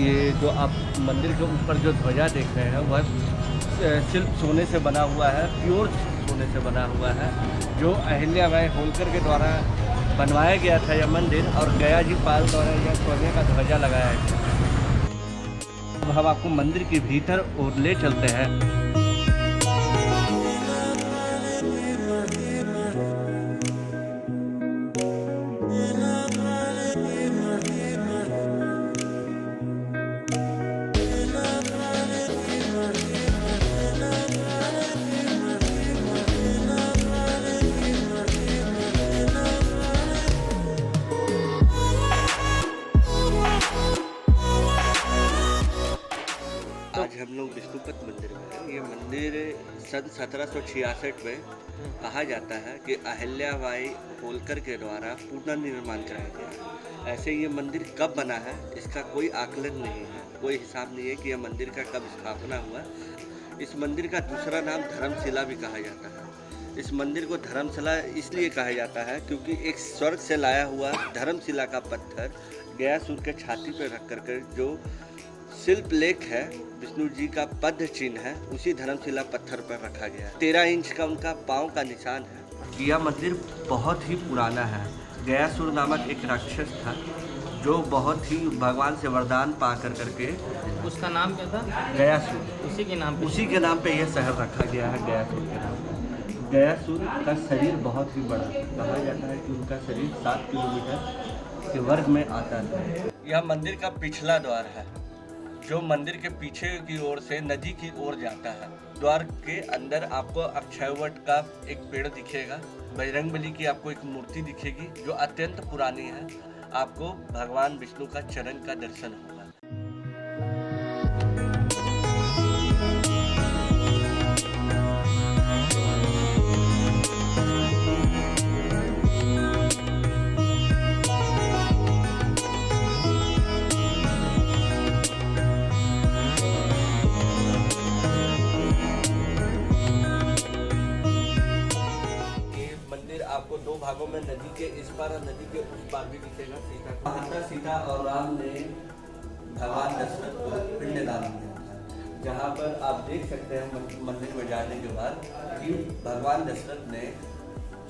ये जो आप मंदिर के ऊपर जो ध्वजा देख रहे हैं वह शिल्प सोने से बना हुआ है, प्योर सोने से बना हुआ है, जो अहिल्याबाई होलकर के द्वारा बनवाया गया था यह मंदिर, और गया जी पाल द्वारा यह सोने का ध्वजा लगाया गया। अब हम आपको मंदिर के भीतर और ले चलते हैं। आज हम लोग विष्णुपद मंदिर में हैं। ये मंदिर सन 1766 में कहा जाता है कि अहिल्याबाई होलकर के द्वारा पुनर्निर्माण कराया गया है। ऐसे ये मंदिर कब बना है इसका कोई आकलन नहीं है, कोई हिसाब नहीं है कि यह मंदिर का कब स्थापना हुआ। इस मंदिर का दूसरा नाम धर्मशिला भी कहा जाता है। इस मंदिर को धर्मशिला इसलिए कहा जाता है क्योंकि एक स्वर्ग से लाया हुआ धर्मशिला का पत्थर गयासुर के छाती पर रख कर जो शिल्प लेख है, विष्णु जी का पद्म चिन्ह है, उसी धर्मशिला पत्थर पर रखा गया है। 13 इंच का उनका पाँव का निशान है। यह मंदिर बहुत ही पुराना है। गयासुर नामक एक राक्षस था जो बहुत ही भगवान से वरदान पा करके, उसका नाम क्या था? गयासुर। उसी के नाम पे यह शहर रखा गया है, गयासुर के नाम पे। गयासुर का शरीर बहुत ही बड़ा, कहा जाता है कि उनका शरीर 7 किलोमीटर के वर्ग में आता है। यह मंदिर का पिछला द्वार है जो मंदिर के पीछे की ओर से नदी की ओर जाता है। द्वार के अंदर आपको अक्षयवट का एक पेड़ दिखेगा, बजरंगबली की आपको एक मूर्ति दिखेगी जो अत्यंत पुरानी है। आपको भगवान विष्णु का चरण का दर्शन होगा। आपको 2 भागों में नदी के इस पार और नदी के उस पार भी दिखेगा। सीता और राम ने भगवान दशरथ को पिंडदान दिया था, जहाँ पर आप देख सकते हैं मंदिर में जाने के बाद कि भगवान दशरथ ने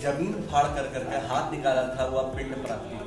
जमीन फाड़ करके हाथ निकाला था, वह पिंड प्राप्ति।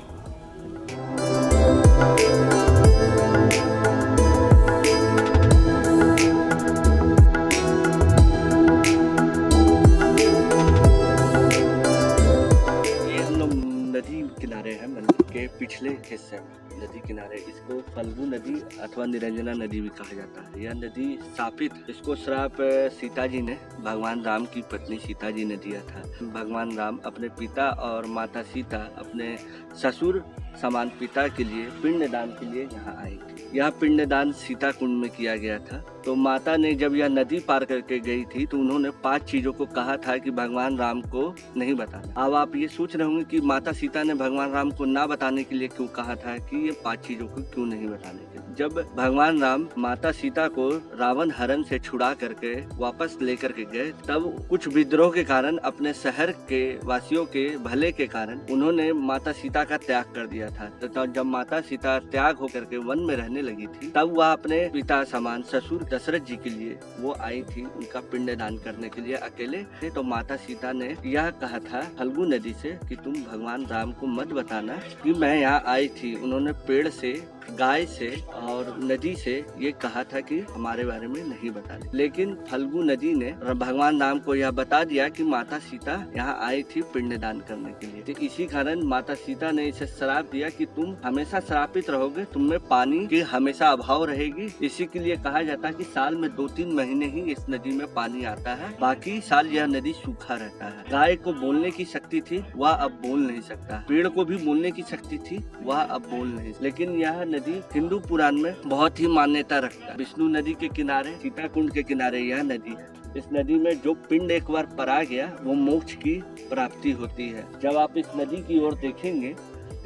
किनारे है मंदिर के पिछले हिस्से में, नदी किनारे। इसको फल्गु नदी अथवा निरंजना नदी भी कहा जाता है। यह नदी शापित, इसको श्राप सीता जी ने, भगवान राम की पत्नी सीता जी ने दिया था। भगवान राम अपने पिता और माता सीता अपने ससुर समान पिता के लिए पिंडदान के लिए यहाँ आई थी। यह पिंडदान सीता कुंड में किया गया था। तो माता ने जब यह नदी पार करके गई थी तो उन्होंने 5 चीजों को कहा था कि भगवान राम को नहीं बताना। अब आप ये सोच रहे होंगे कि माता सीता ने भगवान राम को ना बताने के लिए क्यों कहा था, कि ये 5 चीजों को क्यों नहीं बताने के लिए। जब भगवान राम माता सीता को रावण हरण से छुड़ा करके वापस लेकर के गए, तब कुछ विद्रोह के कारण, अपने शहर के वासियों के भले के कारण उन्होंने माता सीता का त्याग कर दिया था। तो जब माता सीता त्याग होकर के वन में रहने लगी थी, तब वह अपने पिता समान ससुर दशरथ जी के लिए वो आई थी, उनका पिंडदान करने के लिए अकेले। तो माता सीता ने यह कहा था फल्गु नदी से कि तुम भगवान राम को मत बताना कि मैं यहाँ आई थी। उन्होंने पेड़ से, गाय से और नदी से ये कहा था कि हमारे बारे में नहीं बताने, लेकिन फल्गु नदी ने भगवान राम को यह बता दिया कि माता सीता यहाँ आई थी पिंडदान करने के लिए। तो इसी कारण माता सीता ने इसे श्राप दिया कि तुम हमेशा श्रापित रहोगे, तुम में पानी की हमेशा अभाव रहेगी। इसी के लिए कहा जाता है कि साल में 2-3 महीने ही इस नदी में पानी आता है, बाकी साल यह नदी सूखा रहता है। गाय को बोलने की शक्ति थी, वह अब बोल नहीं सकता। पेड़ को भी बोलने की शक्ति थी, वह अब बोल नहीं। लेकिन यह नदी हिंदू पुराण में बहुत ही मान्यता रखता है। विष्णु नदी के किनारे, सीता कुंड के किनारे यह नदी है। इस नदी में जो पिंड एक बार परा गया वो मोक्ष की प्राप्ति होती है। जब आप इस नदी की ओर देखेंगे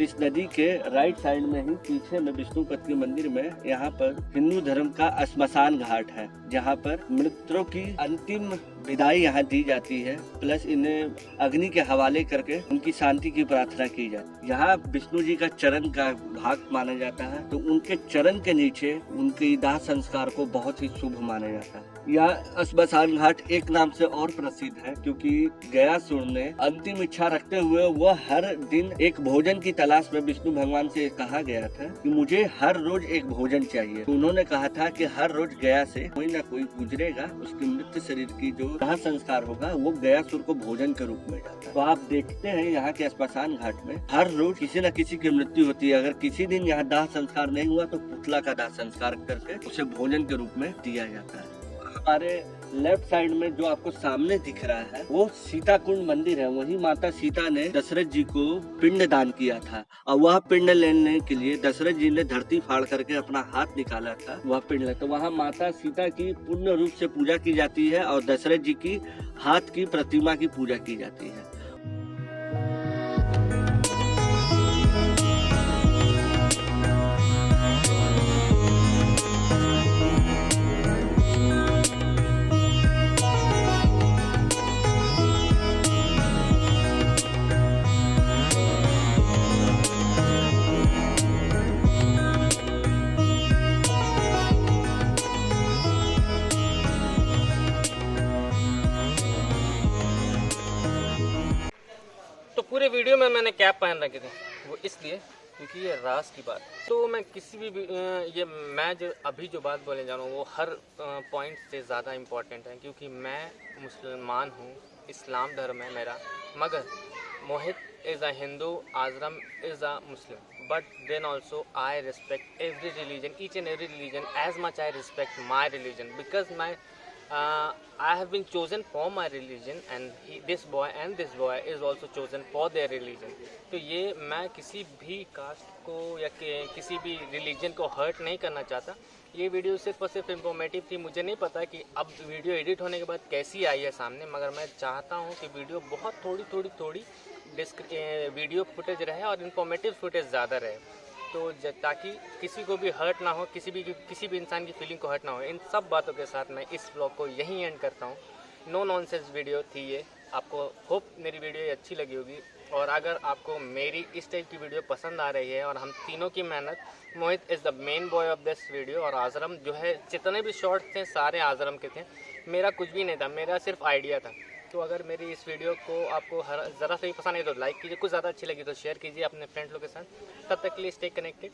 इस नदी के राइट साइड में ही पीछे में विष्णुपद के मंदिर में यहाँ पर हिंदू धर्म का श्मशान घाट है, जहाँ पर मृतकों की अंतिम विदाई यहाँ दी जाती है, प्लस इन्हें अग्नि के हवाले करके उनकी शांति की प्रार्थना की जाती है। यहाँ विष्णु जी का चरण का भाग माना जाता है, तो उनके चरण के नीचे उनके दाह संस्कार को बहुत ही शुभ माना जाता है। यह श्मशान घाट एक नाम से और प्रसिद्ध है क्योंकि गयासुर ने अंतिम इच्छा रखते हुए वह हर दिन एक भोजन की तलाश में विष्णु भगवान से कहा गया था कि मुझे हर रोज एक भोजन चाहिए। तो उन्होंने कहा था कि हर रोज गया से कोई ना कोई गुजरेगा, उसकी मृत शरीर की जो दाह संस्कार होगा वो गयासुर को भोजन के रूप में जाता है। तो आप देखते हैं यहाँ के श्मशान घाट में हर रोज किसी न किसी की मृत्यु होती है। अगर किसी दिन यहाँ दाह संस्कार नहीं हुआ तो पुतला का दाह संस्कार करके उसे भोजन के रूप में दिया जाता है। हमारे लेफ्ट साइड में जो आपको सामने दिख रहा है वो सीता कुंड मंदिर है। वही माता सीता ने दशरथ जी को पिंड दान किया था और वह पिंड लेने के लिए दशरथ जी ने धरती फाड़ करके अपना हाथ निकाला था, वह पिंड। तो वहाँ माता सीता की पूर्ण रूप से पूजा की जाती है और दशरथ जी की हाथ की प्रतिमा की पूजा की जाती है। तो पूरे वीडियो में मैंने कैप पहन रखे थे, वो इसलिए क्योंकि ये राज की बात। तो मैं किसी भी ये मैं जो अभी जो बात बोलने जा रहा हूँ वो हर पॉइंट से ज़्यादा इम्पोर्टेंट है, क्योंकि मैं मुसलमान हूँ, इस्लाम धर्म है मेरा, मगर Mohit is a Hindu, Azram is a Muslim, but then also I respect every religion, each and every religion as much I respect my religion, because my I have been chosen for my religion and this boy is also chosen for their religion. तो ये मैं किसी भी cast को या किसी भी religion को हर्ट नहीं करना चाहता। ये वीडियो सिर्फ और सिर्फ इंफॉर्मेटिव थी। मुझे नहीं पता कि अब वीडियो एडिट होने के बाद कैसी आई है सामने, मगर मैं चाहता हूँ कि वीडियो बहुत थोड़ी वीडियो फुटेज रहे और इन्फॉर्मेटिव फुटेज ज़्यादा रहे, तो ताकि किसी को भी हर्ट ना हो, किसी भी इंसान की फीलिंग को हर्ट ना हो। इन सब बातों के साथ मैं इस ब्लॉग को यहीं एंड करता हूँ। नो नॉनसेंस वीडियो थी ये। आपको होप मेरी वीडियो अच्छी लगी होगी, और अगर आपको मेरी इस टाइप की वीडियो पसंद आ रही है और हम तीनों की मेहनत, Mohit is the main boy of this video और आजरम जो है, जितने भी शॉर्ट्स थे सारे आजरम के थे, मेरा कुछ भी नहीं था, मेरा सिर्फ आइडिया था। तो अगर मेरी इस वीडियो को आपको ज़रा से भी पसंद आई तो लाइक कीजिए, कुछ ज़्यादा अच्छी लगी तो शेयर कीजिए अपने फ्रेंड लोग के साथ। तब तक के लिए स्टे कनेक्टेड।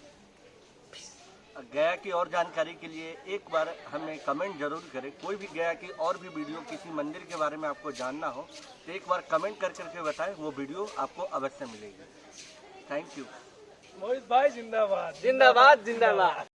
गया की और जानकारी के लिए एक बार हमें कमेंट जरूर करें। कोई भी गया की और भी वीडियो किसी मंदिर के बारे में आपको जानना हो तो एक बार कमेंट करके बताएं, वो वीडियो आपको अवश्य मिलेगी। Thank you. मोहित भाई जिंदाबाद जिंदाबाद जिंदाबाद।